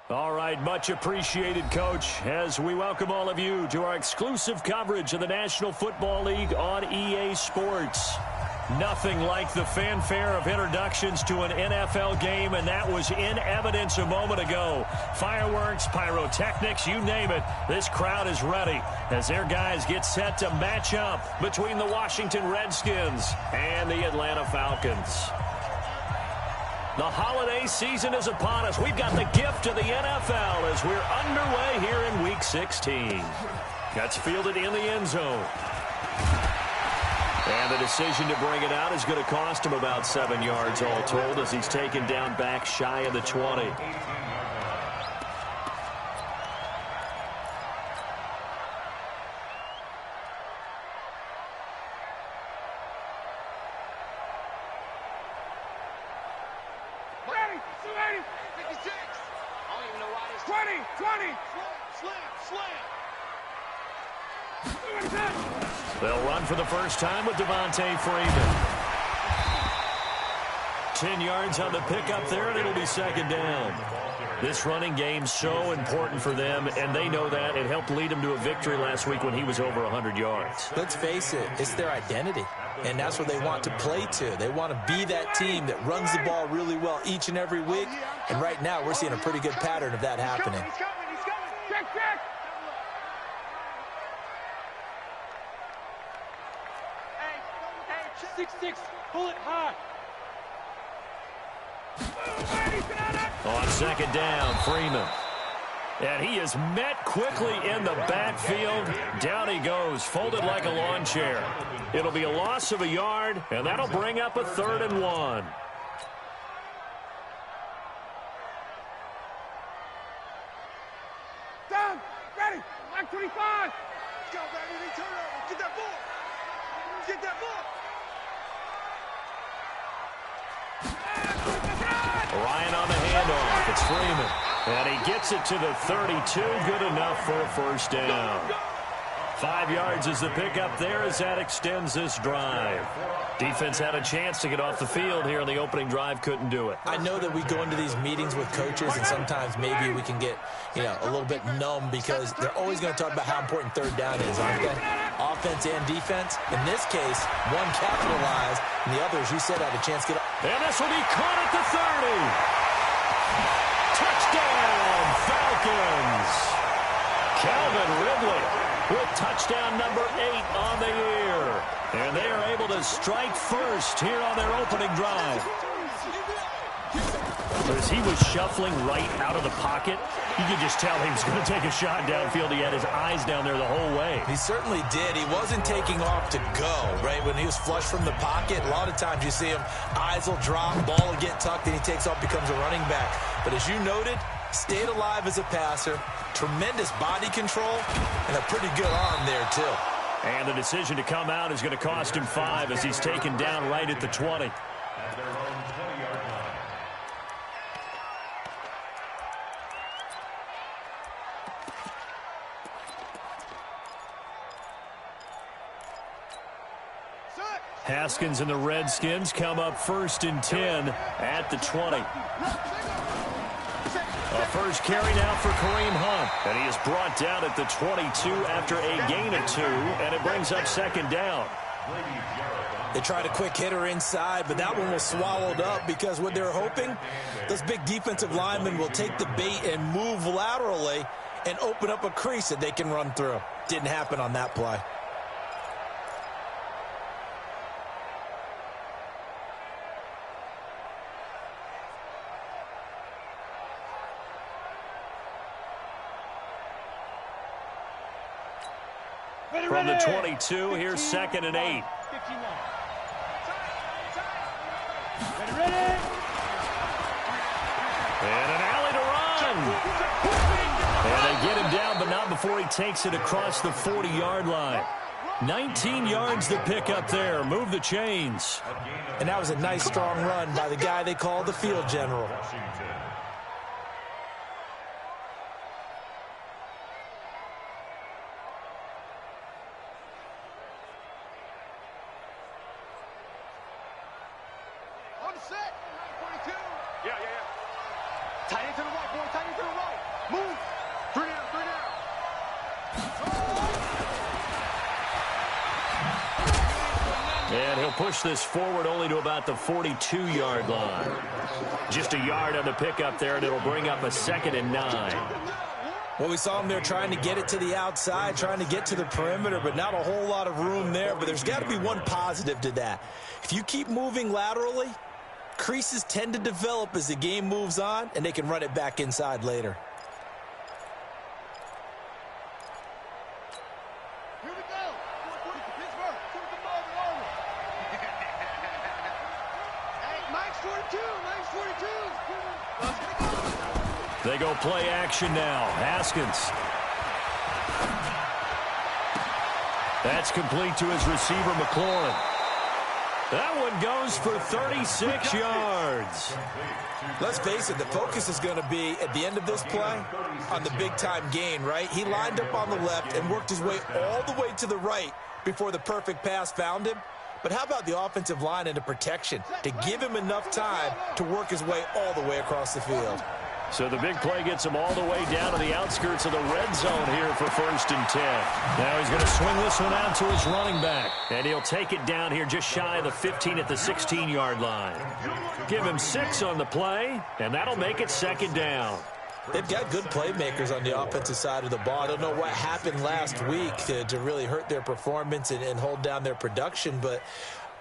All right, much appreciated, Coach, as we welcome all of you to our exclusive coverage of the National Football League on EA Sports. Nothing like the fanfare of introductions to an NFL game, and that was in evidence a moment ago. Fireworks, pyrotechnics, you name it. This crowd is ready as their guys get set to match up between the Washington Redskins and the Atlanta Falcons. The holiday season is upon us. We've got the gift of the NFL as we're underway here in Week 16. That's fielded in the end zone. And the decision to bring it out is going to cost him about 7 yards all told as he's taken down back shy of the 20. They'll run for the first time with Devontae Freeman. 10 yards on the pickup there, and it'll be second down. This running game's so important for them, and they know that. It helped lead them to a victory last week when he was over 100 yards. Let's face it, it's their identity, and that's what they want to play to. They want to be that team that runs the ball really well each and every week, and right now we're seeing a pretty good pattern of that happening. He's coming. Check. Hey, 6-6, pull it hard. On second down, Freeman. And he is met quickly in the backfield. Down he goes, folded like a lawn chair. It'll be a loss of a yard, and that'll bring up a 3rd and 1. Down, ready, line 25. Let's go, baby, turn over, get that ball. Get that ball. Ryan on the handoff. It's Freeman. And he gets it to the 32. Good enough for a first down. 5 yards is the pickup there as that extends this drive. Defense had a chance to get off the field here in the opening drive. Couldn't do it. I know that we go into these meetings with coaches, and sometimes maybe we can get, a little bit numb because they're always going to talk about how important third down is, aren't they? Offense and defense. In this case, one capitalized, and the other, as you said, had a chance to get up. And this will be caught at the 30. Touchdown, Falcons. Calvin Ridley with touchdown number 8 on the year. And they are able to strike first here on their opening drive. As he was shuffling right out of the pocket, you could just tell he was going to take a shot downfield. He had his eyes down there the whole way. He certainly did. He wasn't taking off to go, right? When he was flush from the pocket, a lot of times you see him, eyes will drop, ball will get tucked, and he takes off, becomes a running back. But as you noted, stayed alive as a passer, tremendous body control, and a pretty good arm there, too. And the decision to come out is going to cost him 5 as he's taken down right at the 20. Haskins and the Redskins come up 1st and 10 at the 20. A first carry now for Kareem Hunt. And he is brought down at the 22 after a gain of 2. And it brings up second down. They tried a quick hitter inside, but that one was swallowed up because what they're hoping, those big defensive linemen will take the bait and move laterally and open up a crease that they can run through. Didn't happen on that play. From the 22, here's 2nd and 8. And an alley to run. And they get him down, but not before he takes it across the 40-yard line. 19 yards to pick up there. Move the chains. And that was a nice, strong run by the guy they call the field general. Tight end to the right, boy. Tight end to the right. Move. 3 down, 3 down. And he'll push this forward only to about the 42-yard line. Just a yard on the pickup there, and it'll bring up a 2nd and 9. Well, we saw him there trying to get it to the outside, trying to get to the perimeter, but not a whole lot of room there. But there's got to be one positive to that. If you keep moving laterally, creases tend to develop as the game moves on, and they can run it back inside later. Here we go. Pittsburgh. Shoot the ball over. Hey, Mike's 42. Mike's 42. Let's go. They go play action now. Haskins. That's complete to his receiver, McLaurin. That one goes for 36 yards. Let's face it, the focus is going to be, at the end of this play, on the big-time gain, right? He lined up on the left and worked his way all the way to the right before the perfect pass found him. But how about the offensive line and the protection to give him enough time to work his way all the way across the field? So the big play gets him all the way down to the outskirts of the red zone here for 1st and 10. Now he's going to swing this one out to his running back. And he'll take it down here just shy of the 15 at the 16-yard line. Give him 6 on the play, and that'll make it 2nd down. They've got good playmakers on the offensive side of the ball. I don't know what happened last week to really hurt their performance and hold down their production, but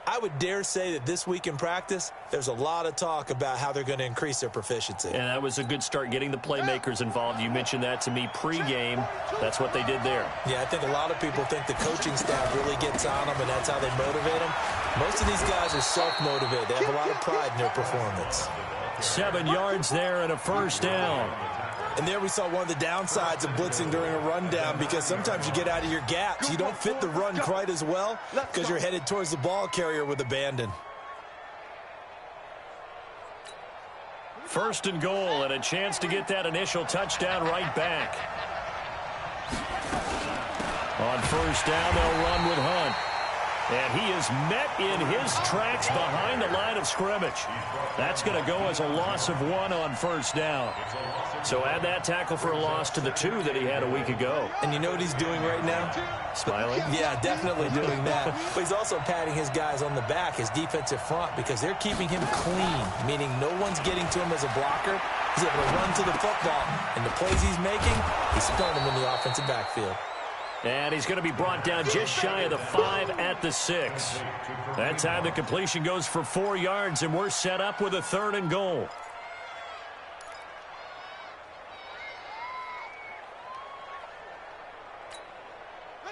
I would dare say that this week in practice, there's a lot of talk about how they're going to increase their proficiency. And that was a good start, getting the playmakers involved. You mentioned that to me pregame. That's what they did there. Yeah, I think a lot of people think the coaching staff really gets on them, and that's how they motivate them. Most of these guys are self-motivated. They have a lot of pride in their performance. 7 yards there and a 1st down. And there we saw one of the downsides of blitzing during a rundown, because sometimes you get out of your gaps. You don't fit the run quite as well because you're headed towards the ball carrier with abandon. 1st and goal, and a chance to get that initial touchdown right back. On 1st down, they'll run with Hunt. And he is met in his tracks behind the line of scrimmage. That's going to go as a loss of 1 on 1st down. So add that tackle for a loss to the 2 that he had a week ago. And you know what he's doing right now? Smiling? Yeah, definitely doing that. But he's also patting his guys on the back, his defensive front, because they're keeping him clean, meaning no one's getting to him as a blocker. He's able to run to the football. And the plays he's making, he's throwing them in the offensive backfield. And he's going to be brought down just shy of the 5 at the 6. That time the completion goes for 4 yards, and we're set up with a 3rd and goal.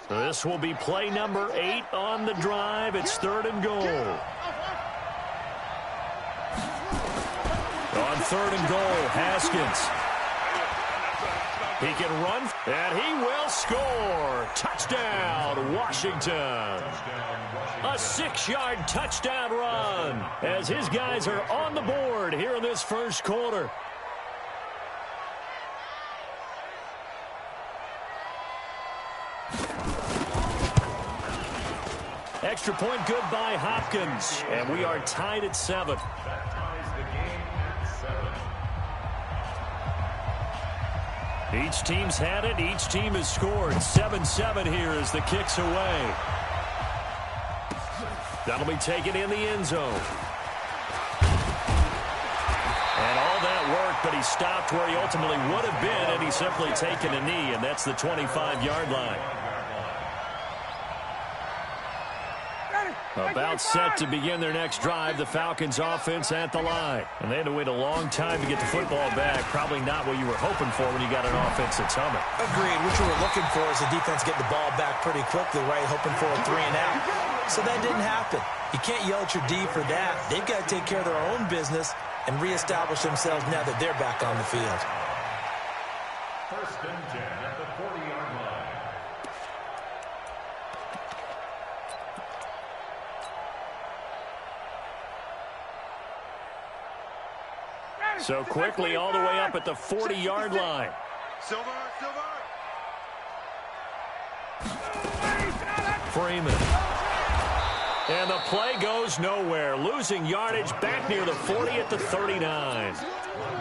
This will be play number 8 on the drive. It's 3rd and goal. On 3rd and goal, Haskins. He can run, and he will score. Touchdown, Washington. A 6-yard touchdown run as his guys are on the board here in this 1st quarter. Extra point good by Hopkins, and we are tied at 7. Each team's had it. Each team has scored. 7-7 here as the kick's away. That'll be taken in the end zone. And all that work, but he stopped where he ultimately would have been, and he's simply taken a knee, and that's the 25-yard line. About set to begin their next drive, the Falcons offense at the line. And they had to wait a long time to get the football back. Probably not what you were hoping for when you got an offense that's humming. Agreed. What you were looking for is the defense getting the ball back pretty quickly, right? Hoping for a 3 and out. So that didn't happen. You can't yell at your D for that. They've got to take care of their own business and reestablish themselves now that they're back on the field. 1st and 10 at the 40-yard line. So quickly all the way up at the 40-yard line. Silver. Freeman. And the play goes nowhere. Losing yardage back near the 40 at the 39.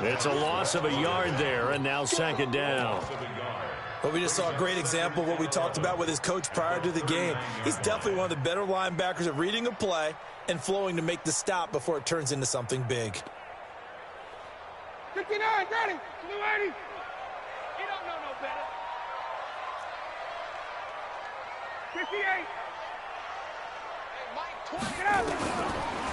It's a loss of a yard there, and now second down. But we just saw a great example of what we talked about with his coach prior to the game. He's definitely one of the better linebackers at reading a play and flowing to make the stop before it turns into something big. 59, ready, blue 80. He don't know no better. 58. Hey, Mike, 20. Get out.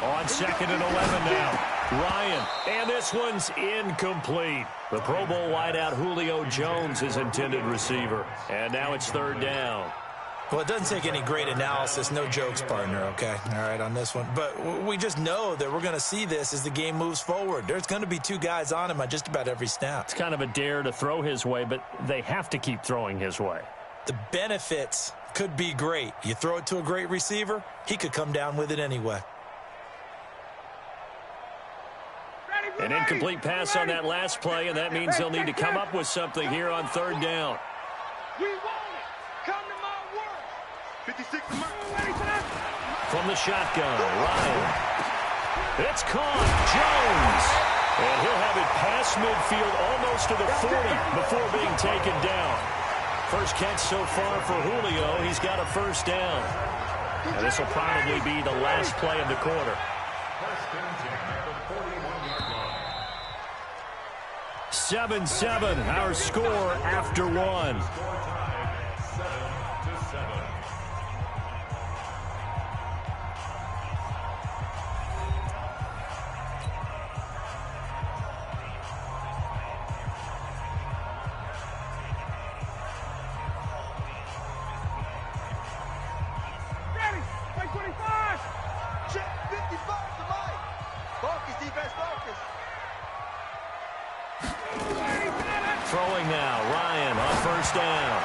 On second and 11 now. Ryan, and this one's incomplete. The Pro Bowl wideout Julio Jones is intended receiver. And now it's third down. Well, it doesn't take any great analysis. No jokes, partner, okay? All right, on this one. But we just know that we're going to see this as the game moves forward. There's going to be two guys on him on just about every snap. It's kind of a dare to throw his way, but they have to keep throwing his way. The benefits could be great. You throw it to a great receiver, he could come down with it anyway. An incomplete pass on that last play, and that means they'll need to come up with something here on third down. We want it. Come to my work. 56 From the shotgun, Ryan. It's caught. Jones. And he'll have it past midfield almost to the 40 before being taken down. First catch so far for Julio. He's got a first down. And this will probably be the last play of the quarter. 7-7, our score after one. Ready, play 25. Check 55 to Mike. Focus, defense, focus. Throwing now, Ryan on first down.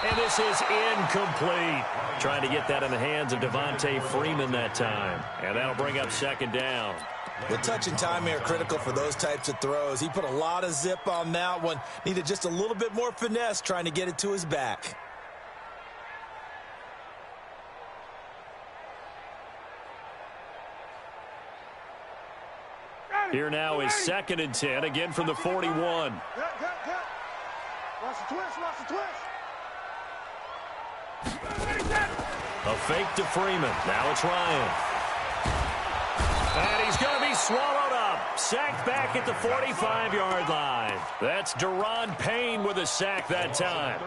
And this is incomplete. Trying to get that in the hands of Devontae Freeman that time. And that'll bring up second down. The touch and time are critical for those types of throws. He put a lot of zip on that one. Needed just a little bit more finesse trying to get it to his back. Here now is second and 10, again from the 41. Watch the twist, watch the twist. A fake to Freeman. Now it's Ryan. And he's going to be swallowed up. Sacked back at the 45-yard line. That's Deron Payne with a sack that time.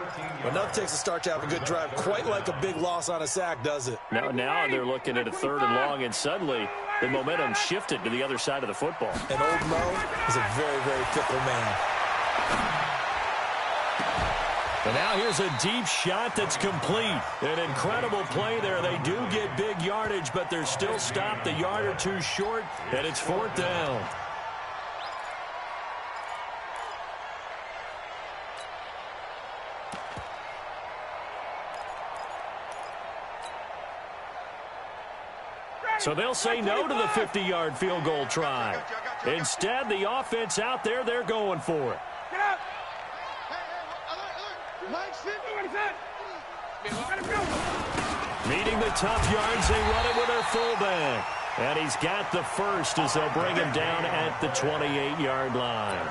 But nothing takes a start to have a good drive. Quite like a big loss on a sack, does it? Now they're looking at a third and long, and suddenly the momentum shifted to the other side of the football. And old Mo is a very, very fickle man. And now here's a deep shot that's complete. An incredible play there. They do get big yardage, but they're still stopped a yard or two short, and it's fourth down. So they'll say no to the 50-yard field goal try. Instead, the offense out there, they're going for it. Get up. Meeting the tough yards, they run it with their fullback. And he's got the first as they'll bring him down at the 28-yard line.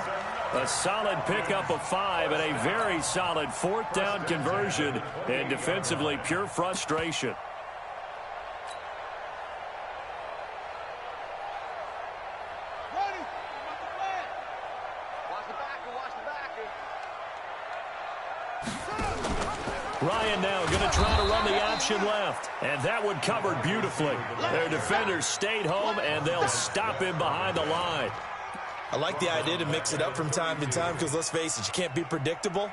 A solid pickup of 5 and a very solid fourth down conversion, and defensively pure frustration. Ryan now going to try to run the option left, and that one covered beautifully. Their defenders stayed home, and they'll stop him behind the line. I like the idea to mix it up from time to time because, let's face it, you can't be predictable.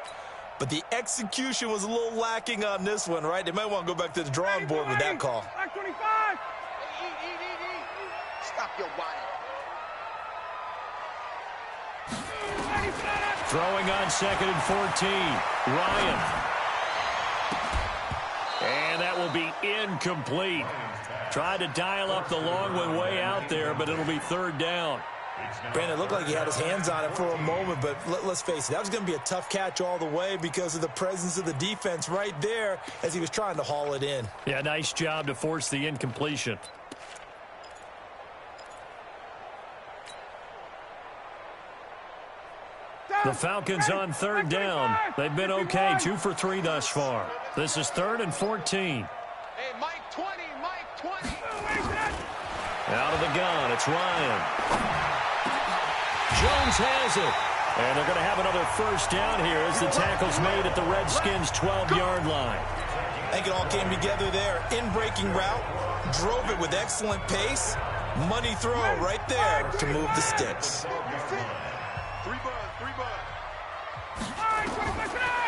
But the execution was a little lacking on this one, right? They might want to go back to the drawing board with that call. Back 25. Stop your body. Throwing on second and 14. Ryan. And that will be incomplete. Tried to dial up the long one way out there, but it'll be third down. Brandon, it looked like he had his hands on it for a moment, but let's face it, that was going to be a tough catch all the way because of the presence of the defense right there as he was trying to haul it in. Yeah, nice job to force the incompletion. The Falcons on third down. They've been okay, 2 for 3 thus far. This is 3rd and 14. Hey, Mike 20, Mike 20. Out of the gun, it's Ryan. Jones has it. And they're going to have another first down here as the tackle's made at the Redskins' 12-yard line. I think it all came together there. In-breaking route, drove it with excellent pace. Money throw right there to move the sticks.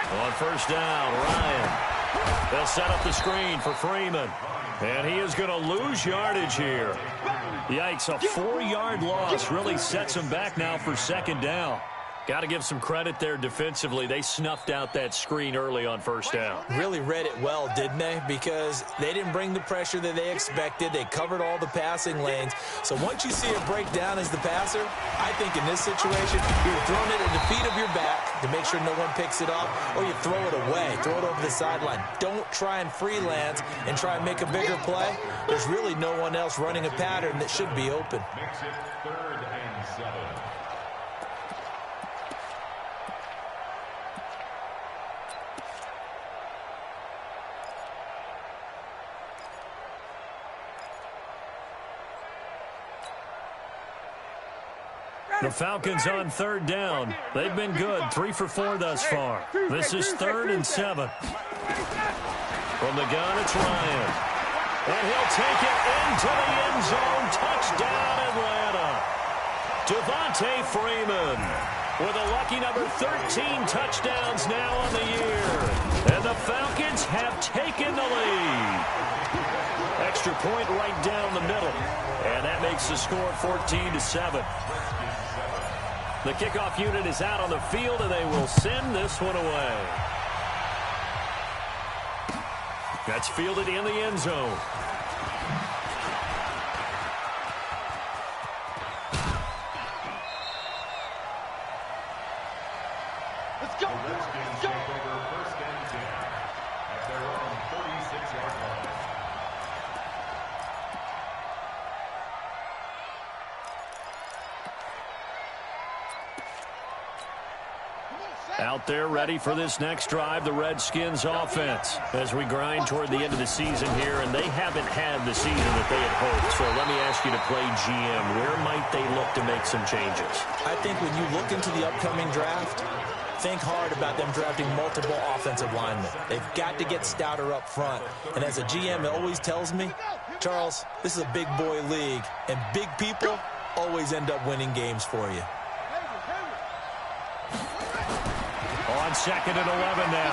On first down, Ryan. They'll set up the screen for Freeman. And he is going to lose yardage here. Yikes, a 4-yard loss really sets him back now for second down. Got to give some credit there defensively. They snuffed out that screen early on first down. Really read it well, didn't they? Because they didn't bring the pressure that they expected. They covered all the passing lanes. So once you see it break down as the passer, I think in this situation, you're throwing it at the feet of your back to make sure no one picks it off, or you throw it away, throw it over the sideline. Don't try and freelance and try and make a bigger play. There's really no one else running a pattern that should be open. Makes it 3rd and 7. The Falcons on third down. They've been good, 3 for 4 thus far. This is 3rd and 7. From the gun, it's Ryan. And he'll take it into the end zone. Touchdown, Atlanta. Devontae Freeman with a lucky number 13 touchdowns now on the year. And the Falcons have taken the lead. Extra point right down the middle. And that makes the score 14-7. The kickoff unit is out on the field, and they will send this one away. That's fielded in the end zone. Let's go. The Redskins take over 1st and 10 at their own 46-yard line. Out there ready for this next drive, the Redskins offense, as we grind toward the end of the season here, and they haven't had the season that they had hoped. So let me ask you to play GM. Where might they look to make some changes? I think when you look into the upcoming draft, think hard about them drafting multiple offensive linemen. They've got to get stouter up front. And as a GM, it always tells me, Charles, this is a big boy league, and big people always end up winning games for you. On 2nd and 11 now.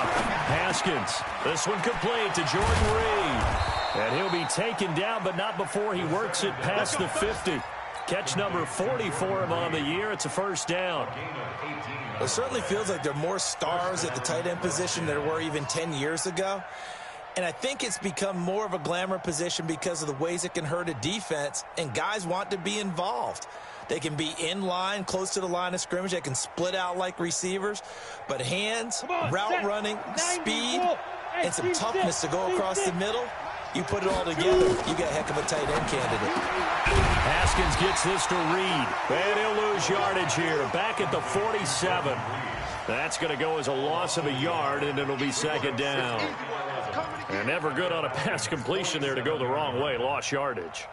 Haskins. This one complete to Jordan Reed. And he'll be taken down, but not before he works it past the 50. Catch number 40 for him on the year. It's a first down. It certainly feels like there are more stars at the tight end position than there were even 10 years ago. And I think it's become more of a glamour position because of the ways it can hurt a defense, and guys want to be involved. They can be in line, close to the line of scrimmage. They can split out like receivers. But hands, route running, speed, and some toughness to go across the middle, you put it all together, you got a heck of a tight end candidate. Haskins gets this to Reed. And he'll lose yardage here. Back at the 47. That's going to go as a loss of a yard, and it'll be second down. And never good on a pass completion there to go the wrong way. Lost yardage.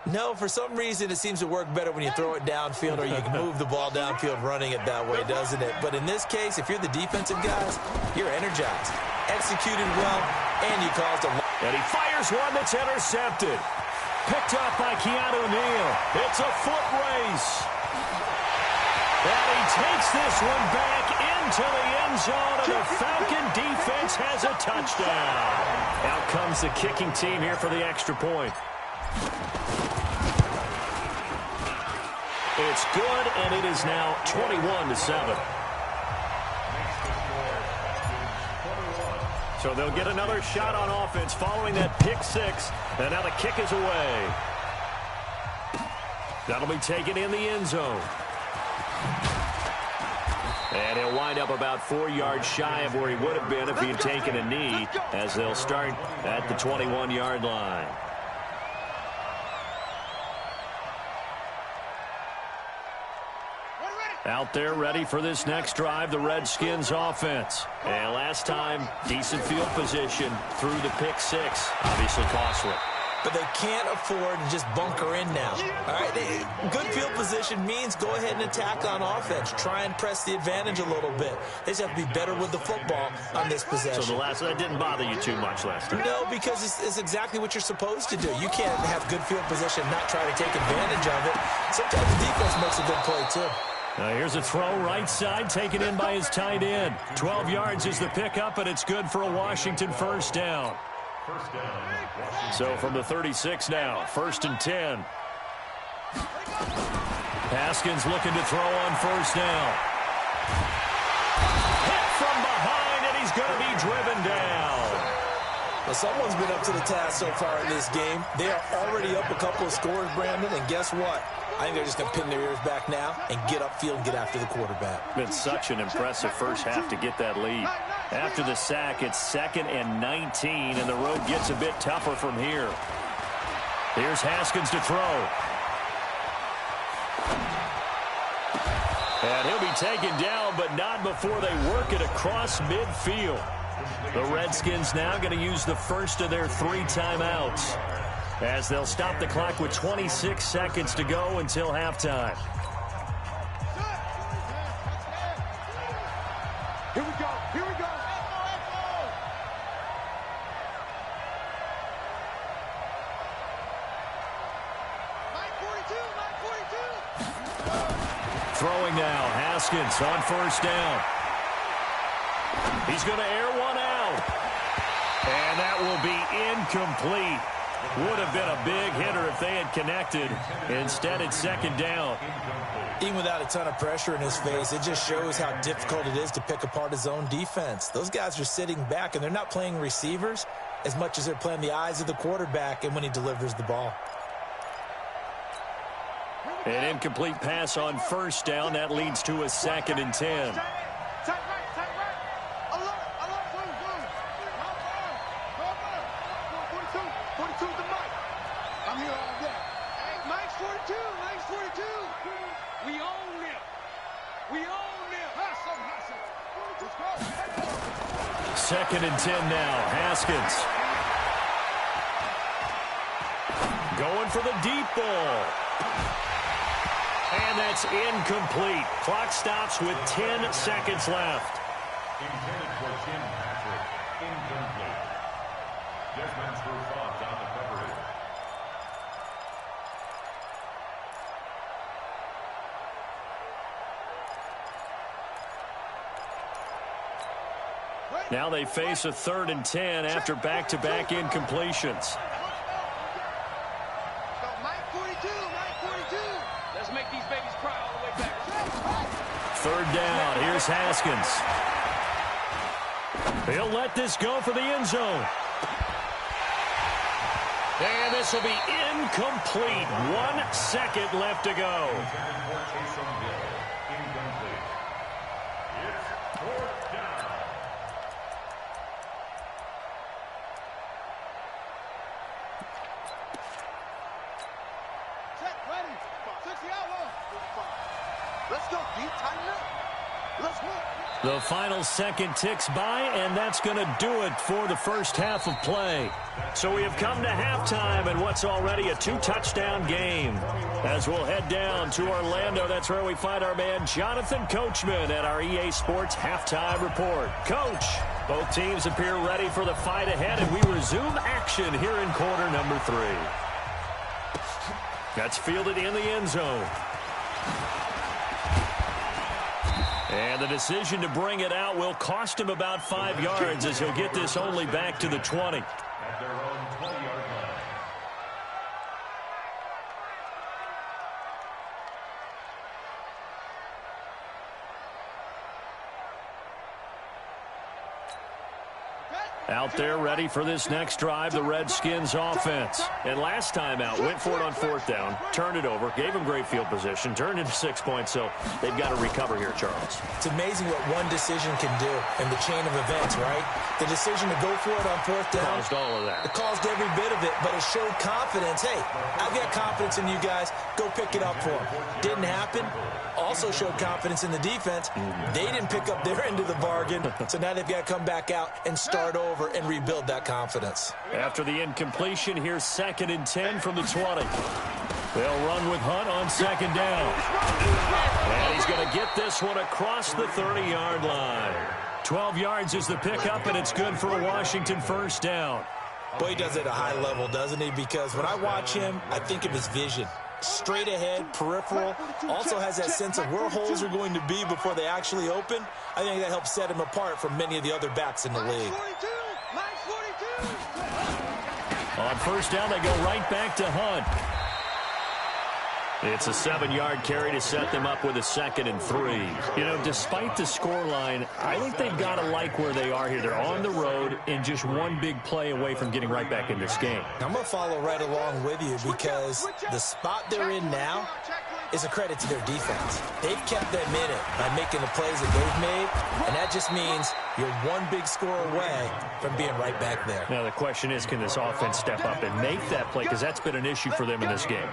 No, for some reason it seems to work better when you throw it downfield or you can move the ball downfield running it that way, doesn't it? But in this case, if you're the defensive guys, you're energized, executed well, and you caused a... And he fires one that's intercepted. Picked up by Keanu Neal. It's a foot race. And he takes this one back into the end zone, and the Falcon defense has a touchdown. Out comes the kicking team here for the extra point. It's good, and it is now 21-7. So they'll get another shot on offense following that pick six, and now the kick is away. That'll be taken in the end zone. And he'll wind up about 4 yards shy of where he would have been if he had taken a knee, as they'll start at the 21-yard line. Out there ready for this next drive, the Redskins offense. And last time, decent field position through the pick six. Obviously costly. But they can't afford to just bunker in now. All right, good field position means go ahead and attack on offense. Try and press the advantage a little bit. They just have to be better with the football on this possession. So that didn't bother you too much last time? No, because it's exactly what you're supposed to do. You can't have good field position and not try to take advantage of it. Sometimes the defense makes a good play, too. Here's a throw right side, taken in by his tight end. 12 yards is the pickup, and it's good for a Washington first down. So from the 36 now, 1st and 10. Haskins looking to throw on first down. Hit from behind, and he's going to be driven down. Well, someone's been up to the task so far in this game. They are already up a couple of scores, Brandon, and guess what? I think they're just going to pin their ears back now and get upfield and get after the quarterback. Been such an impressive first half to get that lead. After the sack, it's 2nd and 19, and the road gets a bit tougher from here. Here's Haskins to throw. And he'll be taken down, but not before they work it across midfield. The Redskins now going to use the first of their 3 timeouts, as they'll stop the clock with 26 seconds to go until halftime. Here we go. Here we go. Throwing now, Haskins on first down. He's going to air one out. And that will be incomplete. Would have been a big hitter if they had connected. Instead, it's 2nd down. Even without a ton of pressure in his face, it just shows how difficult it is to pick apart his own defense. Those guys are sitting back, and they're not playing receivers as much as they're playing the eyes of the quarterback and when he delivers the ball. An incomplete pass on first down. That leads to a 2nd and 10. Second and 10 now. Haskins going for the deep ball. And that's incomplete. Clock stops with 10 seconds left. Intended for Tim Patrick. Incomplete. Desmond Trufant on the coverage. Now they face a 3rd and 10 after back-to-back incompletions. Let's make these babies cry all the way back. 3rd down. Here's Haskins. He'll let this go for the end zone. And this will be incomplete. 1 second left to go. The final second ticks by, and that's going to do it for the first half of play. So we have come to halftime in what's already a 2-touchdown game. As we'll head down to Orlando, that's where we find our man Jonathan Coachman at our EA Sports Halftime Report. Coach, both teams appear ready for the fight ahead, and we resume action here in quarter number 3. That's fielded in the end zone. And the decision to bring it out will cost him about 5 yards, as he'll get this only back to the 20. At their own 20-yard line. Out there ready for this next drive, the Redskins offense. And last time out, went for it on 4th down, turned it over, gave them great field position, turned into 6 points, so they've got to recover here, Charles. It's amazing what one decision can do in the chain of events, right? The decision to go for it on 4th down. Caused all of that. It caused every bit of it, but it showed confidence. Hey, I've got confidence in you guys. Go pick it up for them. Didn't happen. Also showed confidence in the defense. They didn't pick up their end of the bargain, so now they've got to come back out and start over and rebuild that confidence. After the incompletion, here's 2nd and 10 from the 20. They'll run with Hunt on 2nd down. And he's going to get this one across the 30-yard line. 12 yards is the pickup, and it's good for a Washington 1st down. Boy, he does it at a high level, doesn't he? Because when I watch him, I think of his vision. Straight ahead, peripheral, also has that sense of where holes are going to be before they actually open. I think that helps set him apart from many of the other backs in the league. On 1st down, they go right back to Hunt. It's a 7-yard carry to set them up with a 2nd and 3. You know, despite the scoreline, I think they've got to like where they are here. They're on the road and just one big play away from getting right back in this game. I'm going to follow right along with you because the spot they're in now is a credit to their defense. They've kept them in it by making the plays that they've made, and that just means you're one big score away from being right back there. Now, the question is, can this offense step up and make that play? Because that's been an issue for them in this game.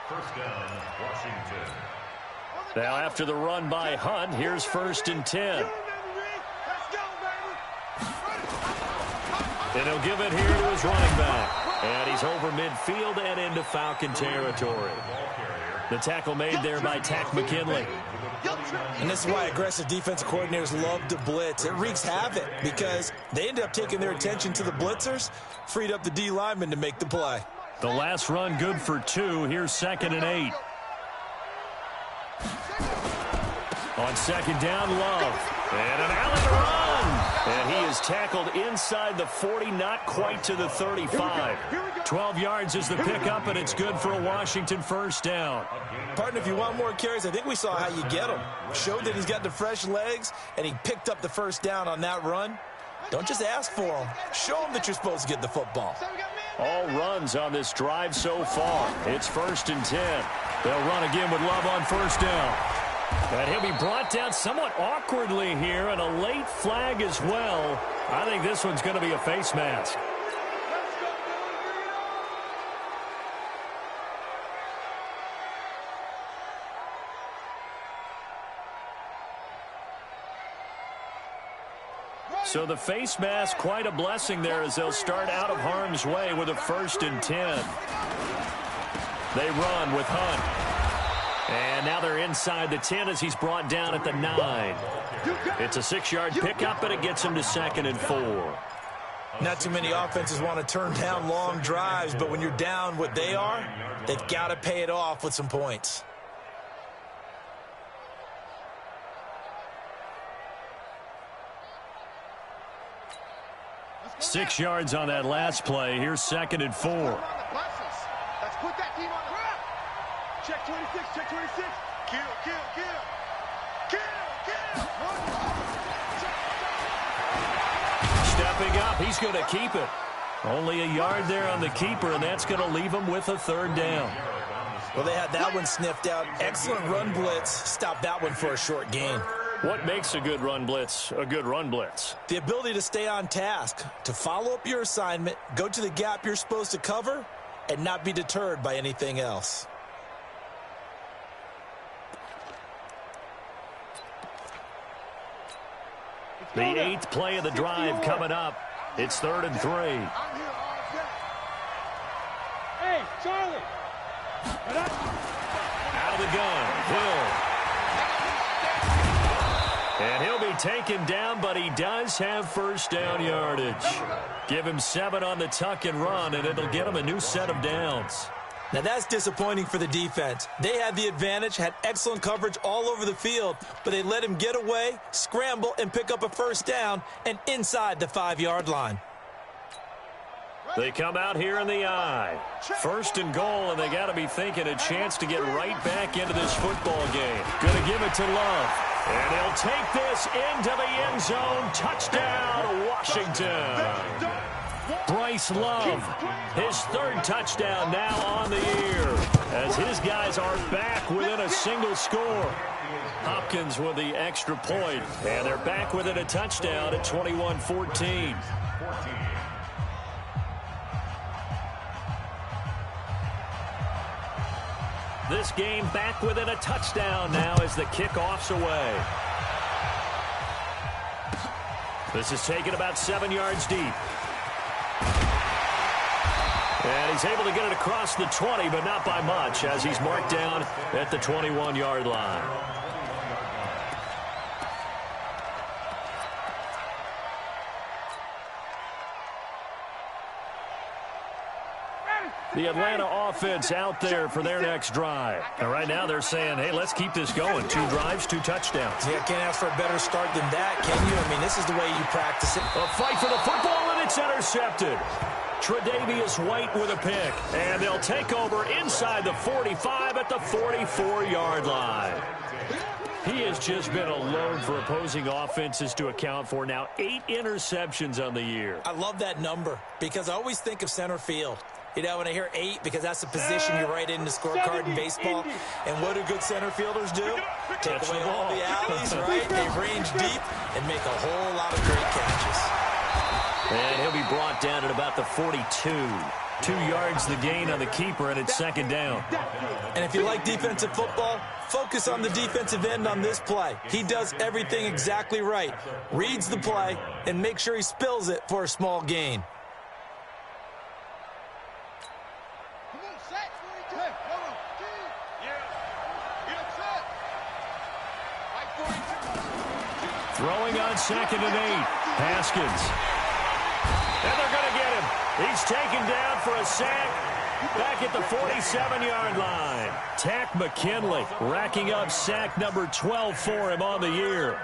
1st down, Washington. Now, after the run by Hunt, here's 1st and 10. And he'll give it here to his running back. And he's over midfield and into Falcon territory. The tackle made there by Tack McKinley. And this is why aggressive defensive coordinators love to blitz. It wreaks havoc because they end up taking their attention to the blitzers, freed up the D lineman to make the play. The last run good for 2. Here's 2nd and 8. On 2nd down, Love. And an Allen run. And he is tackled inside the 40, not quite to the 35. 12 yards is the pickup, and it's good for a Washington 1st down. Partner, if you want more carries, I think we saw how you get them. Showed that he's got the fresh legs, and he picked up the 1st down on that run. Don't just ask for them. Show them that you're supposed to get the football. All runs on this drive so far. It's 1st and 10. They'll run again with Love on 1st down. And he'll be brought down somewhat awkwardly here, and a late flag as well. I think this one's going to be a face mask. So the face mask, quite a blessing there as they'll start out of harm's way with a 1st and 10. They run with Hunt. And now they're inside the 10 as he's brought down at the 9. It's a 6-yard pickup, and it gets him to 2nd and 4. Not too many offenses want to turn down long drives, but when you're down what they are, they've got to pay it off with some points. Six yards on that last play. Here's 2nd and 4. Let's put that team on the ground. Check 26, check 26. Kill. Stepping up, he's going to keep it. Only a yard there on the keeper, and that's going to leave him with a 3rd down. Well, they had that one sniffed out. Excellent run blitz. Stopped that one for a short gain. What makes a good run blitz a good run blitz? The ability to stay on task, to follow up your assignment, go to the gap you're supposed to cover, and not be deterred by anything else. The 8th play of the drive coming up. It's 3rd and 3. Hey, Charlie. Out of the gun, Hill. And he'll be taken down, but he does have 1st down yardage. Give him 7 on the tuck and run, and it'll get him a new set of downs. Now that's disappointing for the defense. They had the advantage, had excellent coverage all over the field, but they let him get away, scramble, and pick up a 1st down, and inside the 5-yard line. They come out here in the eye. 1st and goal, and they got to be thinking a chance to get right back into this football game. Going to give it to Love. And he'll take this into the end zone. Touchdown, Washington. Bryce Love, his third touchdown now on the year, as his guys are back within a single score. Hopkins with the extra point, and they're back within a touchdown at 21-14. This game back within a touchdown now as the kickoff's away. This is taken about 7 yards deep. And he's able to get it across the 20, but not by much, as he's marked down at the 21-yard line. The Atlanta offense out there for their next drive. And right now they're saying, hey, let's keep this going. 2 drives, 2 touchdowns. Yeah, can't ask for a better start than that, can you? I mean, this is the way you practice it. A fight for the football, and it's intercepted. Tre'Davious White with a pick. And they'll take over inside the 45 at the 44-yard line. He has just been a load for opposing offenses to account for. Now 8 interceptions on the year. I love that number because I always think of center field. You know, when I hear 8, because that's the position you write in the scorecard in baseball. And what do good center fielders do? Take away all the alleys, right? They range deep and make a whole lot of great catches. And he'll be brought down at about the 42. 2 yards the gain on the keeper, and it's second down. And if you like defensive football, focus on the defensive end on this play. He does everything exactly right. Reads the play and make sure he spills it for a small gain. Throwing on 2nd and 8. Haskins. And they're going to get him. He's taken down for a sack back at the 47-yard line. Tack McKinley racking up sack number 12 for him on the year.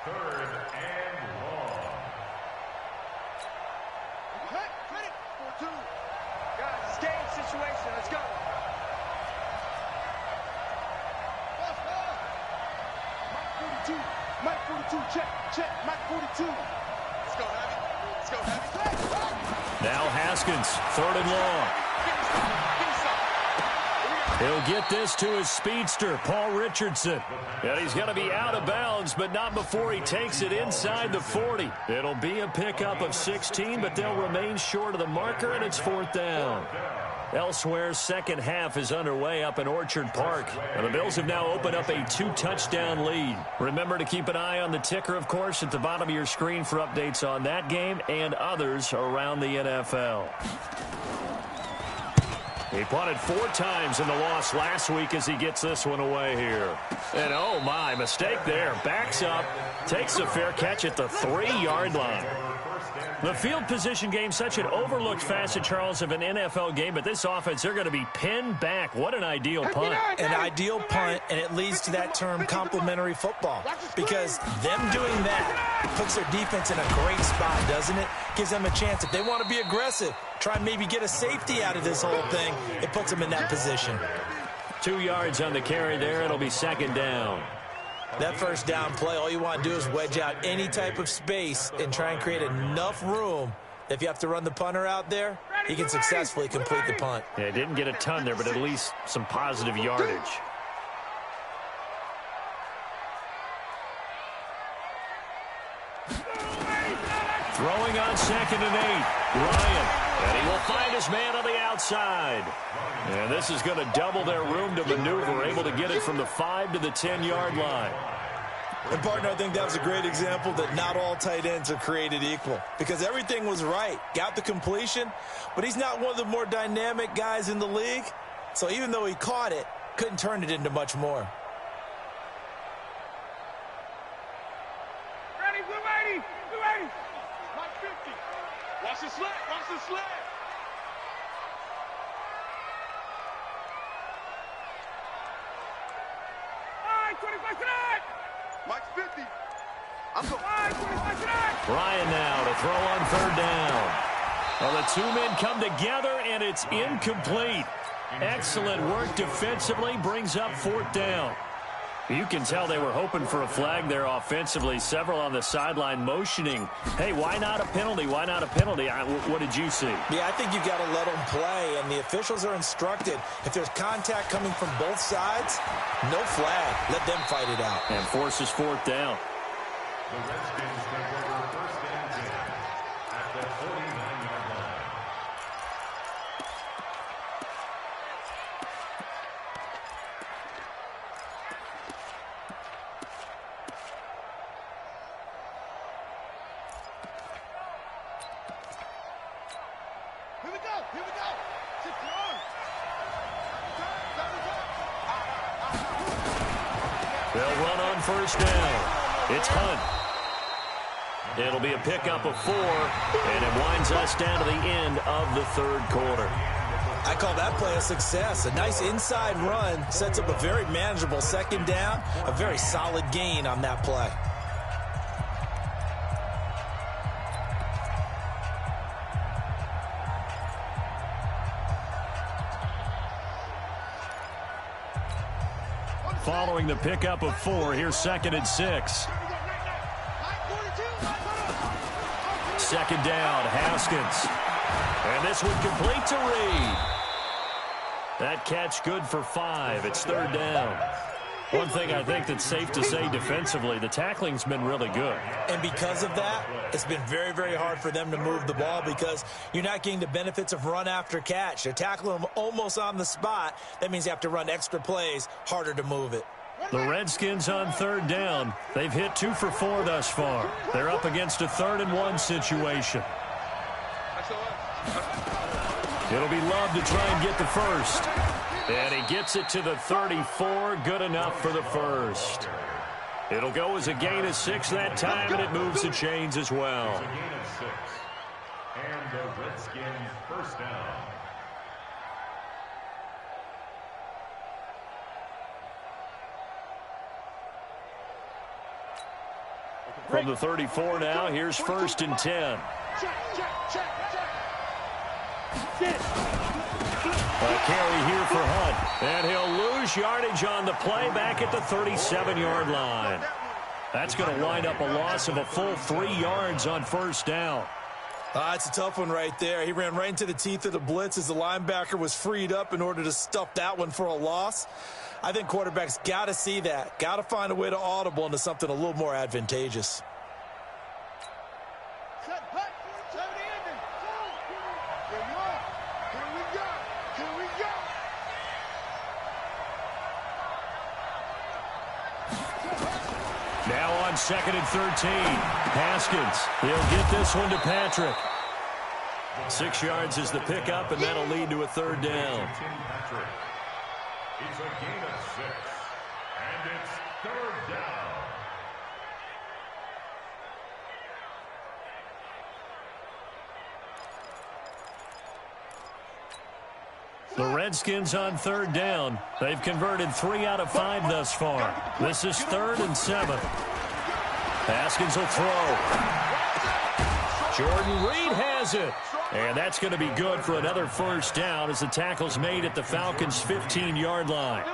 3rd and long. Credit for 2. Guys, it's game situation. Let's go. Mike 42, check, Mike 42. Let's go, Abby. Let's go, Abby. Now Haskins, 3rd and long. He'll get this to his speedster, Paul Richardson. And he's going to be out of bounds, but not before he takes it inside the 40. It'll be a pickup of 16, but they'll remain short of the marker, and it's 4th down. Elsewhere, second half is underway up in Orchard Park. And the Bills have now opened up a 2-touchdown lead. Remember to keep an eye on the ticker, of course, at the bottom of your screen for updates on that game and others around the NFL. He punted 4 times in the loss last week as he gets this one away here. And oh my, mistake there. Backs up, takes a fair catch at the 3-yard line. The field position game, such an overlooked facet, Charles, of an NFL game, but this offense, they're going to be pinned back. What an ideal punt. An ideal punt, and it leads to that term complementary football, because them doing that puts their defense in a great spot, doesn't it? Gives them a chance. If they want to be aggressive, try and maybe get a safety out of this whole thing, it puts them in that position. 2 yards on the carry there. It'll be 2nd down. That first down play, all you want to do is wedge out any type of space and try and create enough room. If you have to run the punter out there, he can successfully complete the punt. Yeah, didn't get a ton there, but at least some positive yardage. Throwing on 2nd and 8. Ryan. And he will find his man on the outside. And this is going to double their room to maneuver, able to get it from the 5 to the 10-yard line. And, partner, I think that was a great example that not all tight ends are created equal, because everything was right. Got the completion, but he's not one of the more dynamic guys in the league. So even though he caught it, couldn't turn it into much more. Ready, we're ready. Mike 50. Watch the sled, watch the sled. Mike 50. I'm going. Ryan now to throw on 3rd down. Well, the 2 men come together, and it's incomplete. Excellent work defensively, brings up 4th down. You can tell they were hoping for a flag there offensively. Several on the sideline motioning, hey, why not a penalty? Why not a penalty? What did you see? Yeah, I think you've got to let them play, and the officials are instructed. If there's contact coming from both sides, no flag. Let them fight it out. And forces fourth down. The Redskins take over first and 10 at the 49-yard line. Here we go. Here we go. Sit down. They'll run on first down. It's Hunt. It'll be a pickup of 4, and it winds us down to the end of the third quarter. I call that play a success. A nice inside run sets up a very manageable second down, a very solid gain on that play. Following the pickup of 4, here's 2nd and 6. Second down, Haskins. And this one complete to Reed. That catch good for 5. It's 3rd down. One thing I think that's safe to say defensively, the tackling's been really good. And because of that, it's been very, very hard for them to move the ball because you're not getting the benefits of run after catch. They're tackling them almost on the spot. That means you have to run extra plays, harder to move it. The Redskins on 3rd down. They've hit 2 for 4 thus far. They're up against a 3rd and 1 situation. It'll be Love to try and get the first. And he gets it to the 34. Good enough for the first. It'll go as a gain of 6 that time, and it moves the chains as well. It's a gain of 6. And the Redskins first down. From the 34 now, here's 1st and 10. A carry here for Hunt, and he'll lose yardage on the play back at the 37-yard line. That's going to wind up a loss of a full 3 yards on 1st down. It's a tough one right there. He ran right into the teeth of the blitz as the linebacker was freed up in order to stuff that one for a loss. I think quarterbacks got to see that, got to find a way to audible into something a little more advantageous. Now on 2nd and 13. Haskins, he'll get this one to Patrick. 6 yards is the pickup, and that'll lead to a 3rd down. It's a gain of 6, and it's 3rd down. The Redskins on 3rd down. They've converted 3 out of 5 thus far. This is 3rd and 7. Haskins will throw. Jordan Reed has it. And that's going to be good for another 1st down as the tackle's made at the Falcons' 15-yard line.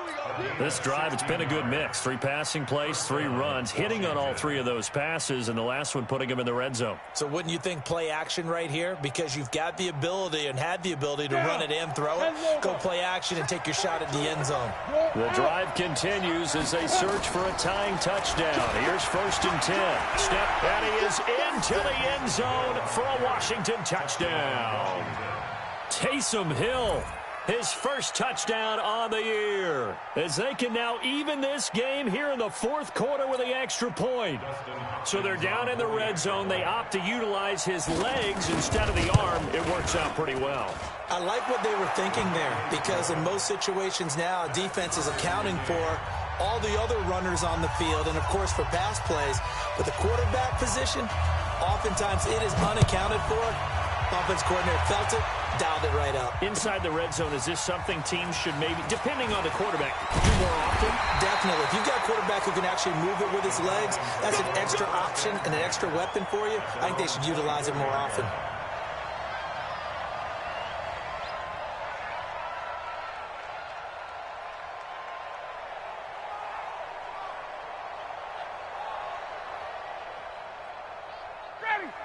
This drive, it's been a good mix. 3 passing plays, 3 runs, hitting on all 3 of those passes, and the last one putting them in the red zone. So wouldn't you think play action right here? Because you've got the ability and had the ability to run it and throw it. Go play action and take your shot at the end zone. The drive continues as they search for a tying touchdown. Here's 1st and 10. Step, and he is into the end zone for a Washington touchdown. Taysom Hill, his first touchdown on the year, as they can now even this game here in the 4th quarter with the extra point. So they're down in the red zone. They opt to utilize his legs instead of the arm. It works out pretty well. I like what they were thinking there, because in most situations now, defense is accounting for all the other runners on the field and, of course, for pass plays. But the quarterback position, oftentimes it is unaccounted for. Offense coordinator felt it, dialed it right up. Inside the red zone, is this something teams should maybe, depending on the quarterback, do more often? Definitely. If you've got a quarterback who can actually move it with his legs, that's an extra option and an extra weapon for you. I think they should utilize it more often.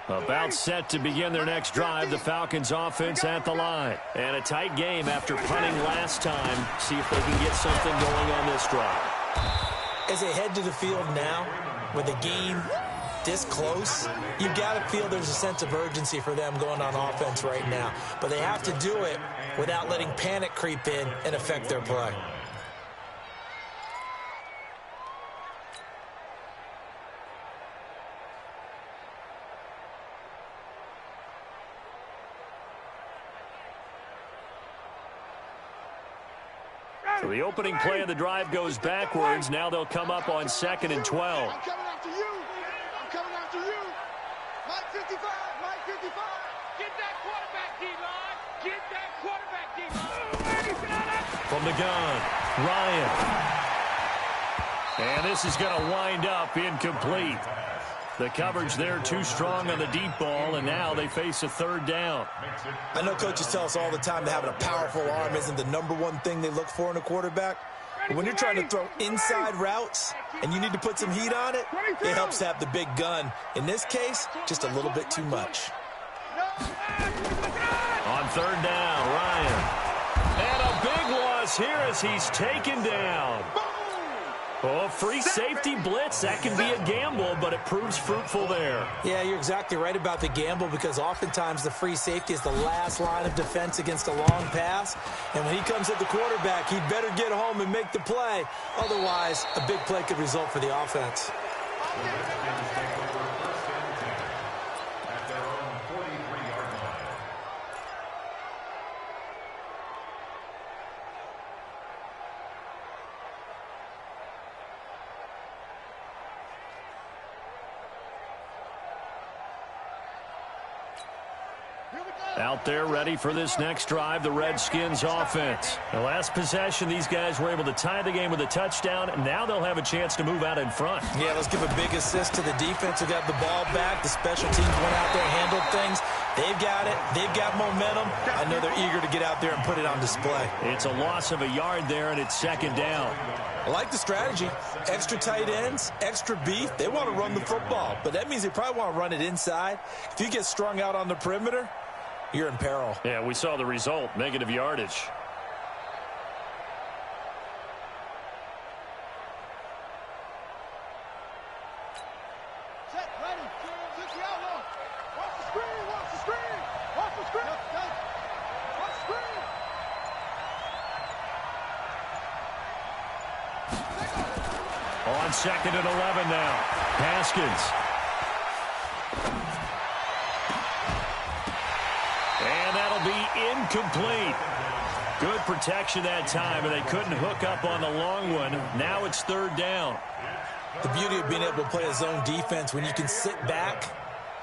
About set to begin their next drive, the Falcons offense at the line. And a tight game after punting last time. See if they can get something going on this drive. As they head to the field now, with the game this close, you've got to feel there's a sense of urgency for them going on offense right now. But they have to do it without letting panic creep in and affect their play. So the opening play of the drive goes backwards. Now they'll come up on 2nd and 12. I'm coming after you. I'm coming after you. Mike 55. Mike 55. Get that quarterback, D-line. Get that quarterback, D-line. From the gun, Ryan. And this is going to wind up incomplete. The coverage there too strong on the deep ball, and now they face a 3rd down. I know coaches tell us all the time that having a powerful arm isn't the #1 thing they look for in a quarterback. But when you're trying to throw inside routes and you need to put some heat on it, it helps to have the big gun. In this case, just a little bit too much. On 3rd down, Ryan. And a big loss here as he's taken down. Oh, free safety blitz. That can be a gamble, but it proves fruitful there. Yeah, you're exactly right about the gamble because oftentimes the free safety is the last line of defense against a long pass. And when he comes at the quarterback, he'd better get home and make the play. Otherwise, a big play could result for the offense. Out there ready for this next drive, the Redskins offense. The last possession, these guys were able to tie the game with a touchdown, and now they'll have a chance to move out in front. Yeah, let's give a big assist to the defense who got the ball back. The special teams went out there and handled things. They've got it. They've got momentum. I know they're eager to get out there and put it on display. It's a loss of a yard there, and it's 2nd down. I like the strategy. Extra tight ends, extra beef. They want to run the football, but that means they probably want to run it inside. If you get strung out on the perimeter, you're in peril. Yeah, we saw the result, negative yardage. Set, ready. Look the outlaw. Watch the screen. Watch the screen. Watch the screen. Watch the screen. On 2nd and 11 now. Haskins. And that'll be incomplete. Good protection that time, and they couldn't hook up on the long one. Now it's 3rd down. The beauty of being able to play a zone defense when you can sit back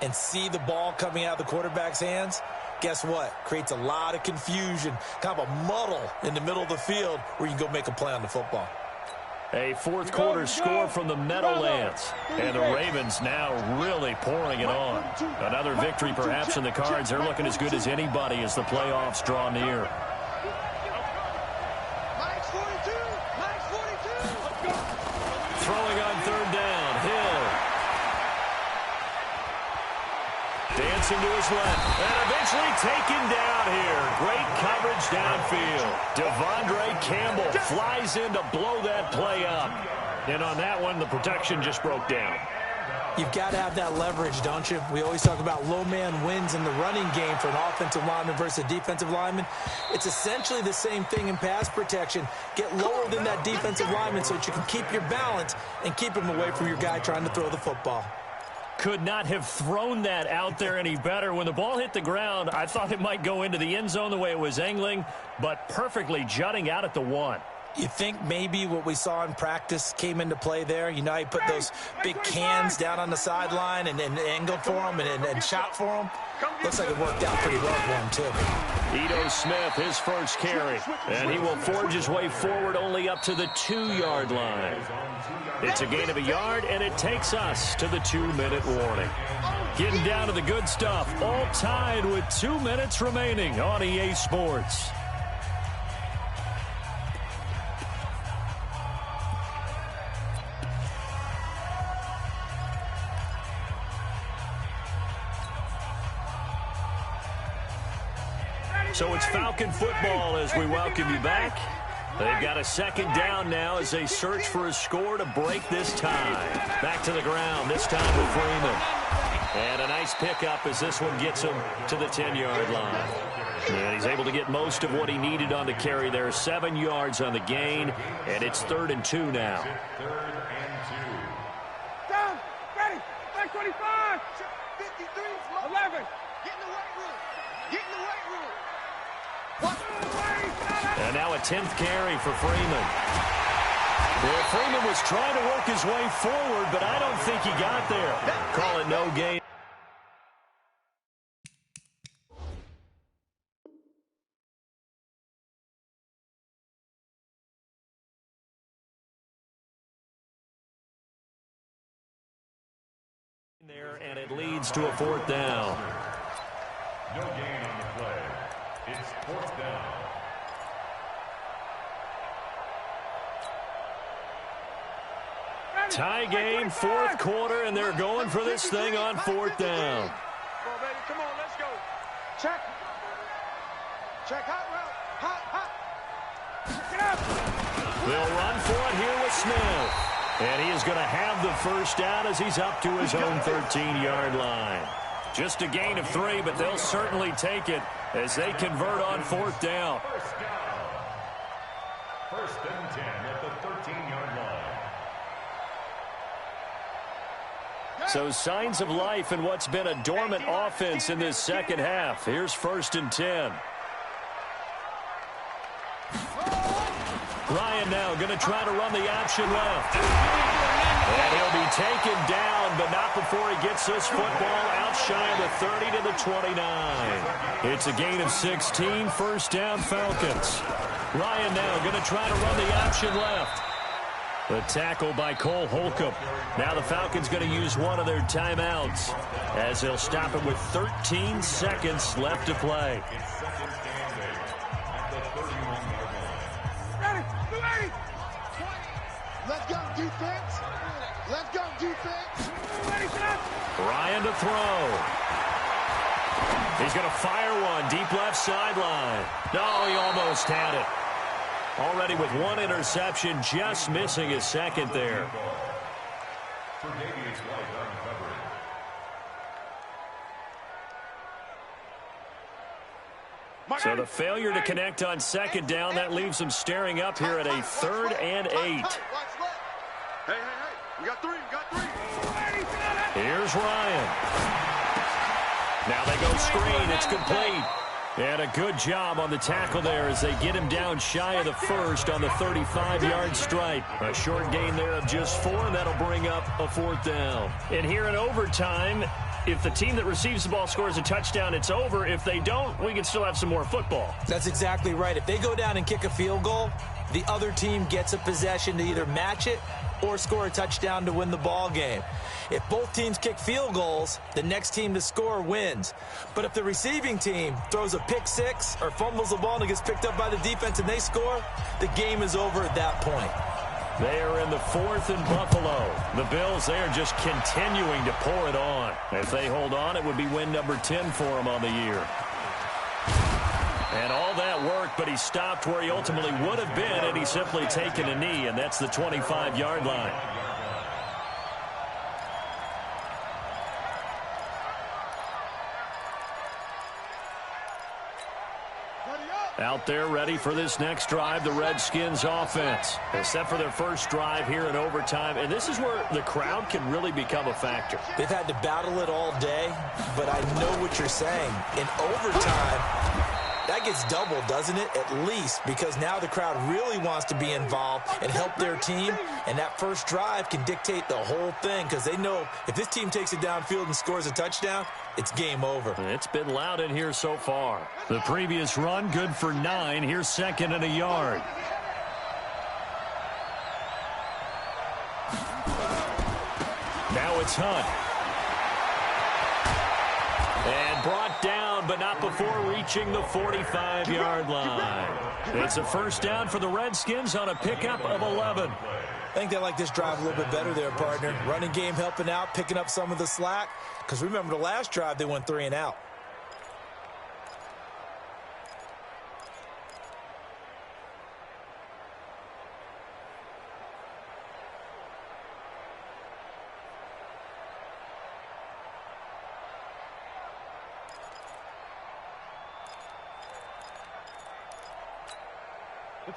and see the ball coming out of the quarterback's hands, guess what? Creates a lot of confusion, kind of a muddle in the middle of the field where you can go make a play on the football. A 4th quarter score from the Meadowlands. And the Ravens now really pouring it on. Another victory perhaps in the cards. They're looking as good as anybody as the playoffs draw near. Mike's 42. Mike's 42. Throwing on 3rd down. Hill. Dancing to his left. And eventually taken down here. Great coverage downfield. Devondre Campbell flies in to blow that play up. And on that one, the protection just broke down. You've got to have that leverage, don't you? We always talk about low man wins in the running game for an offensive lineman versus a defensive lineman. It's essentially the same thing in pass protection. Get lower than that defensive lineman so that you can keep your balance and keep him away from your guy trying to throw the football. Could not have thrown that out there any better. When the ball hit the ground, I thought it might go into the end zone the way it was angling, but perfectly jutting out at the 1. You think maybe what we saw in practice came into play there? You know how you put those big cans down on the sideline and angled for them and shot for them? Looks like it worked out pretty well for him, too. Ito Smith, his first carry, and he will forge his way forward only up to the 2-yard line. It's a gain of a yard, and it takes us to the 2-minute warning. Getting down to the good stuff, all tied with 2 minutes remaining on EA Sports. So it's Falcon football as we welcome you back. They've got a second down now as they search for a score to break this tie. Back to the ground, this time with Freeman. And a nice pickup as this one gets him to the 10-yard line. And he's able to get most of what he needed on the carry there. 7 yards on the gain, and it's 3rd and 2 now. Down, ready, back 25, 53, 11. Get in the weight room. Get in the weight room. And now a 10th carry for Freeman. Well, Freeman was trying to work his way forward, but I don't think he got there. Call it no gain. There, and it leads to a 4th down. No gain on the play. It's 4th down. Tie game, 4th quarter, and they're going for this thing on 4th down. Come on, baby. Come on, let's go. Check. Check. Hot route. Hot. Get up. They'll run for it here with Smith. And he is going to have the first down as he's up to his own 13-yard line. Just a gain of 3, but they'll certainly take it as they convert on 4th down. First down. 1st and 10 at the 13-yard line. So signs of life in what's been a dormant offense in this second half. Here's 1st and 10. Ryan now going to try to run the option left. And he'll be taken down, but not before he gets this football out shy of the 30 to the 29. It's a gain of 16, 1st down Falcons. Ryan now going to try to run the option left. The tackle by Cole Holcomb. Now the Falcons going to use one of their timeouts as they'll stop it with 13 seconds left to play. It's 2nd and 8 at the 31-yard line. Ready. Let's go, defense. Let's go, defense. Ready, shot. Ryan to throw. He's going to fire one deep left sideline. No, he almost had it. Already with 1 interception, just missing his 2nd there. For Davius White on coverage. So the failure to connect on 2nd down, that leaves them staring up here at a 3rd and 8. Hey. We got 3. Here's Ryan. Now they go screen. It's complete. And a good job on the tackle there as they get him down shy of the 1st on the 35-yard stripe. A short gain there of just 4, and that'll bring up a 4th down. And here in overtime, if the team that receives the ball scores a touchdown, it's over. If they don't, we can still have some more football. That's exactly right. If they go down and kick a field goal, the other team gets a possession to either match it or score a touchdown to win the ball game. If both teams kick field goals, the next team to score wins. But if the receiving team throws a pick 6 or fumbles the ball and it gets picked up by the defense and they score, the game is over at that point. They are in the 4th in Buffalo. The Bills, they are just continuing to pour it on. If they hold on, it would be win number 10 for them on the year. And all that worked, but he stopped where he ultimately would have been, and he's simply taken a knee, and that's the 25-yard line. Out there ready for this next drive, the Redskins offense. Except for their first drive here in overtime. And this is where the crowd can really become a factor. They've had to battle it all day, but I know what you're saying. In overtime, that gets doubled, doesn't it? At least, because now the crowd really wants to be involved and help their team. And that first drive can dictate the whole thing because they know if this team takes it downfield and scores a touchdown, it's game over. It's been loud in here so far. The previous run, good for 9. Here's 2nd and a yard. Now it's Hunt. And brought down, but not before reaching the 45-yard line. It's a first down for the Redskins on a pickup of 11. I think they like this drive a little bit better there, partner. Running game helping out, picking up some of the slack. Because remember the last drive, they went 3 and out.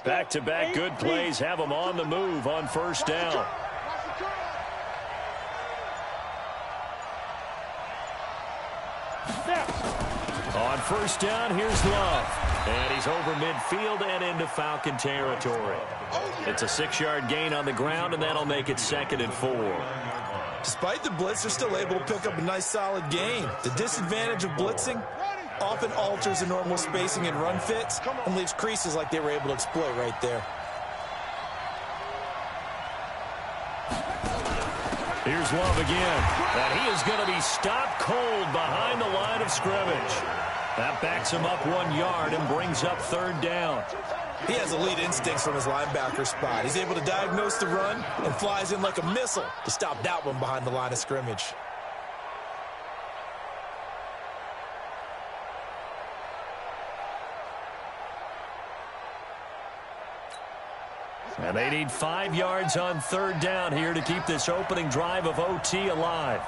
Back-to-back good plays have them on the move on first down. On first down, here's Love. And he's over midfield and into Falcon territory. It's a 6-yard gain on the ground, and that'll make it 2nd and 4. Despite the blitz, they're still able to pick up a nice, solid gain. The disadvantage of blitzing often alters the normal spacing and run fits and leaves creases like they were able to exploit right there. Here's Love again. And he is going to be stopped cold behind the line of scrimmage. That backs him up 1 yard and brings up 3rd down. He has elite instincts from his linebacker spot. He's able to diagnose the run and flies in like a missile to stop that one behind the line of scrimmage. And they need 5 yards on 3rd down here to keep this opening drive of OT alive.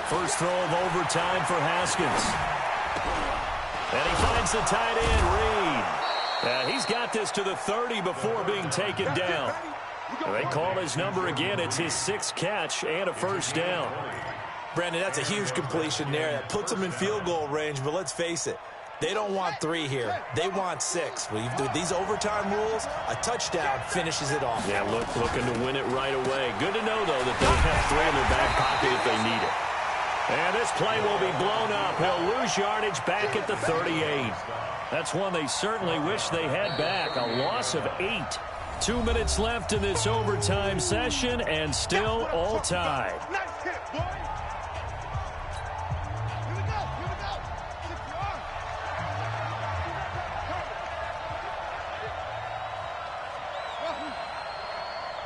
First throw of overtime for Haskins. And he finds the tight end, Reed. He's got this to the 30 before being taken down. They call his number again. It's his 6th catch and a first down. Brandon, that's a huge completion there. That puts them in field goal range, but let's face it, they don't want 3 here. They want 6. With these overtime rules, a touchdown finishes it off. Yeah, looking to win it right away. Good to know, though, that they have 3 in their back pocket if they need it. And this play will be blown up. He'll lose yardage back at the 38. That's one they certainly wish they had back. A loss of 8. 2 minutes left in this overtime session, and still all tied. Nice hit, boy. Here we go. Here we go. 6 yards.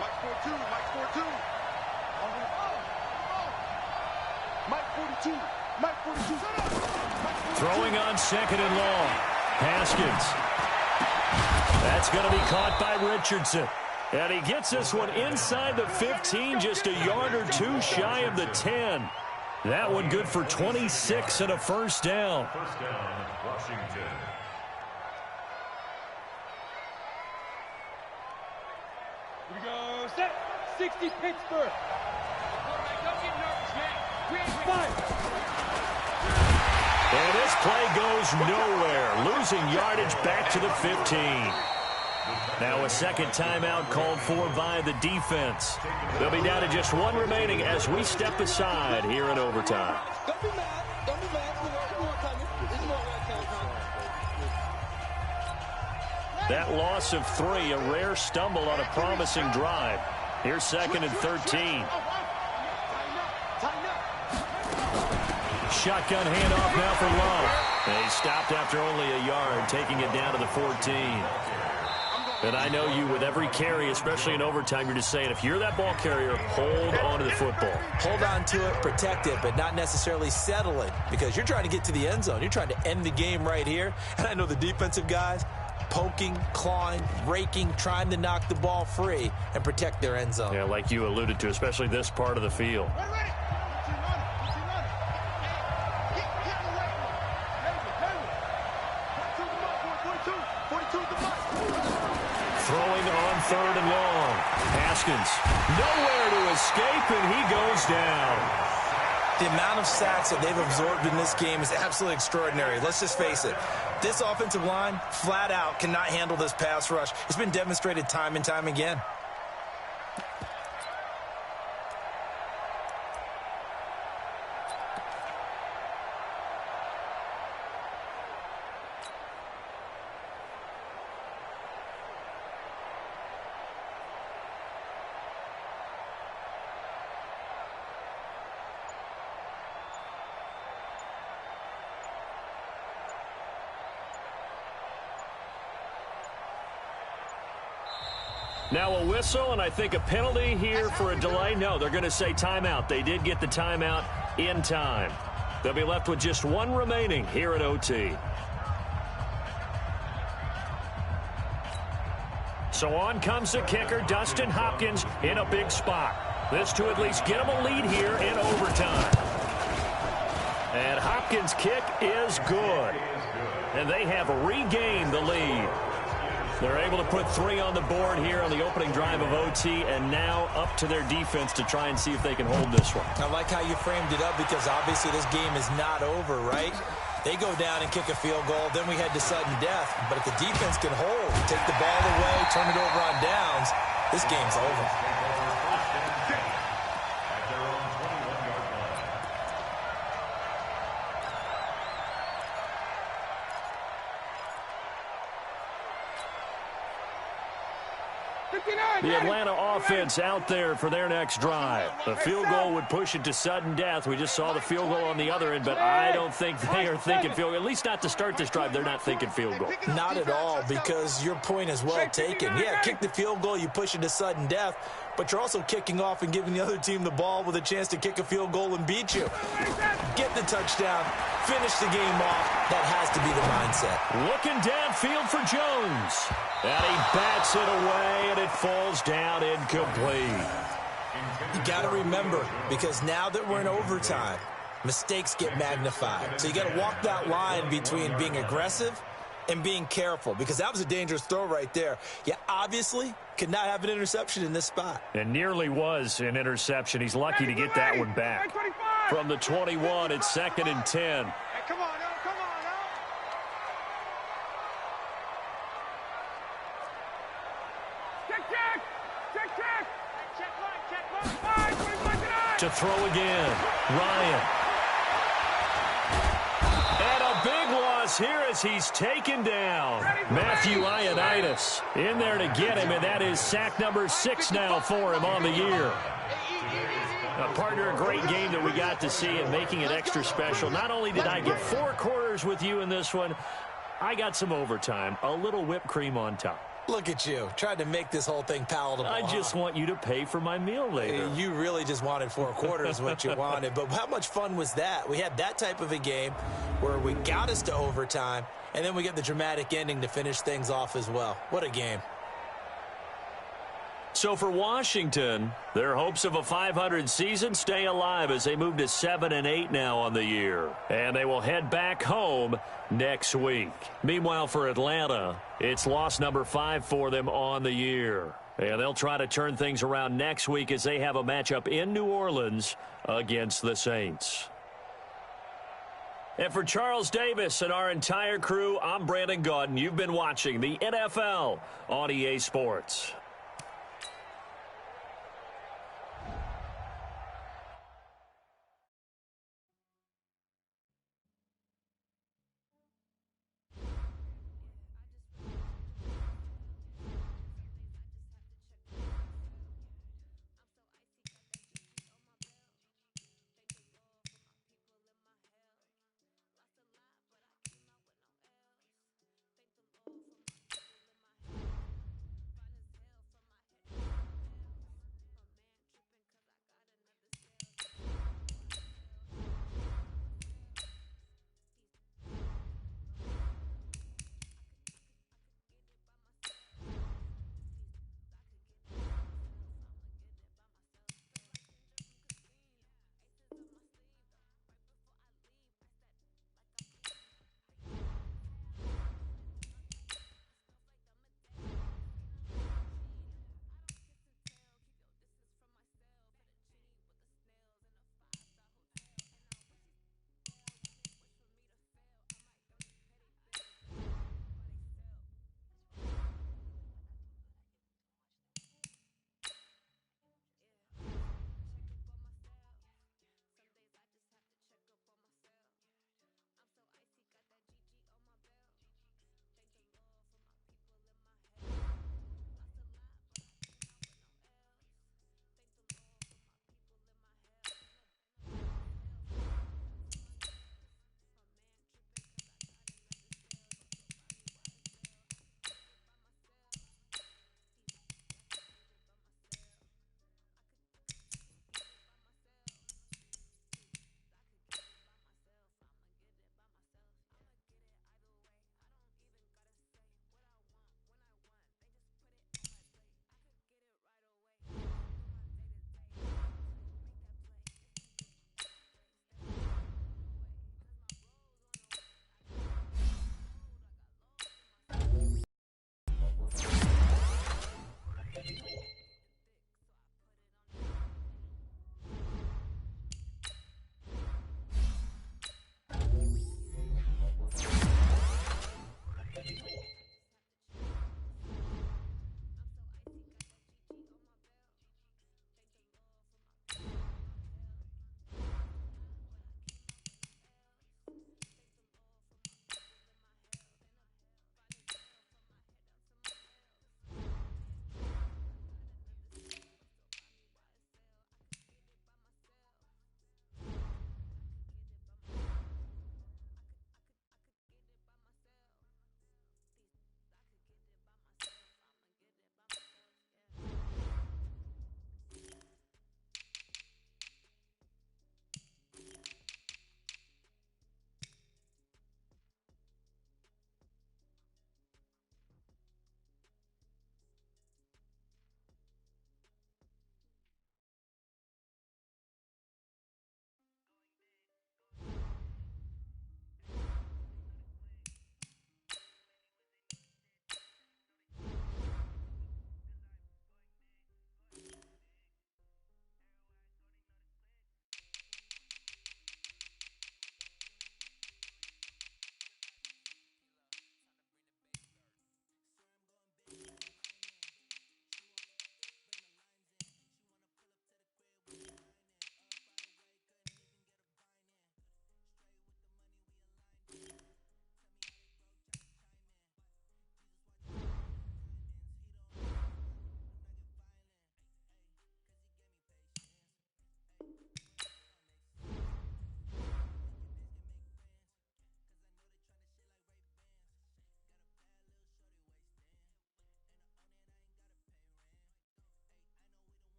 Mike 42. Mike 42. Mike 42. Mike 42. Throwing on 2nd and long. Haskins. That's going to be caught by Richardson. And he gets this one inside the 15, just a yard or 2 shy of the 10. That one good for 26 and a first down. First down, Washington. Here we go. Set. 60 Pittsburgh. All right, don't get nervous, man. And this play goes nowhere, losing yardage back to the 15. Now a 2nd timeout called for by the defense. They'll be down to just 1 remaining as we step aside here in overtime. Don't be mad. Don't be mad. It's more That loss of 3, a rare stumble on a promising drive. Here's 2nd and 13. Shotgun handoff now for Love. And he stopped after only a yard, taking it down to the 14. And I know you, with every carry, especially in overtime, you're just saying, if you're that ball carrier, hold on to the football. Hold on to it, protect it, but not necessarily settle it, because you're trying to get to the end zone. You're trying to end the game right here. And I know the defensive guys poking, clawing, raking, trying to knock the ball free and protect their end zone. Yeah, like you alluded to, especially this part of the field. Throwing on 3rd and long. Haskins, nowhere to escape, and he goes down. The amount of sacks that they've absorbed in this game is absolutely extraordinary. Let's just face it. This offensive line, flat out, cannot handle this pass rush. It's been demonstrated time and time again. Now a whistle, and I think a penalty here for a delay. No, they're going to say timeout. They did get the timeout in time. They'll be left with just 1 remaining here at OT. So on comes the kicker, Dustin Hopkins, in a big spot. This to at least get them a lead here in overtime. And Hopkins' kick is good. And they have regained the lead. They're able to put 3 on the board here on the opening drive of OT, and now up to their defense to try and see if they can hold this one. I like how you framed it up because obviously this game is not over, right? They go down and kick a field goal, then we head to sudden death. But if the defense can hold, take the ball away, turn it over on downs, this game's over. The Atlanta offense out there for their next drive. The field goal would push it to sudden death. We just saw the field goal on the other end, but I don't think they are thinking field goal. At least not to start this drive. They're not thinking field goal. Not at all, because your point is well taken. Yeah, kick the field goal, you push it to sudden death, but you're also kicking off and giving the other team the ball with a chance to kick a field goal and beat you. Get the touchdown, finish the game off. That has to be the mindset. Looking downfield for Jones. And he bats it away, and it falls down incomplete. You got to remember, because now that we're in overtime, mistakes get magnified. So you got to walk that line between being aggressive and being careful, because that was a dangerous throw right there. You obviously could not have an interception in this spot. And nearly was an interception. He's lucky to get that one back. From the 21, it's 2nd and 10. Hey, come on, now, come on, now. Check. To throw again, Ryan. And a big loss here as he's taken down. Matthew Ioannidis in there to get him, and that is sack number 6 now for him on the year. Partner, a great game that we got to see and making it extra special. Not only did I get 4 quarters with you in this one, I got some overtime, a little whipped cream on top. Look at you, trying to make this whole thing palatable. I just want you to pay for my meal later. You really just wanted 4 quarters what you wanted. But how much fun was that? We had that type of a game where we got us to overtime, and then we get the dramatic ending to finish things off as well. What a game. So for Washington, their hopes of a 500 season stay alive as they move to 7-8 now on the year. And they will head back home next week. Meanwhile, for Atlanta, it's loss number 5 for them on the year. And they'll try to turn things around next week as they have a matchup in New Orleans against the Saints. And for Charles Davis and our entire crew, I'm Brandon Gaudin. You've been watching the NFL on EA Sports.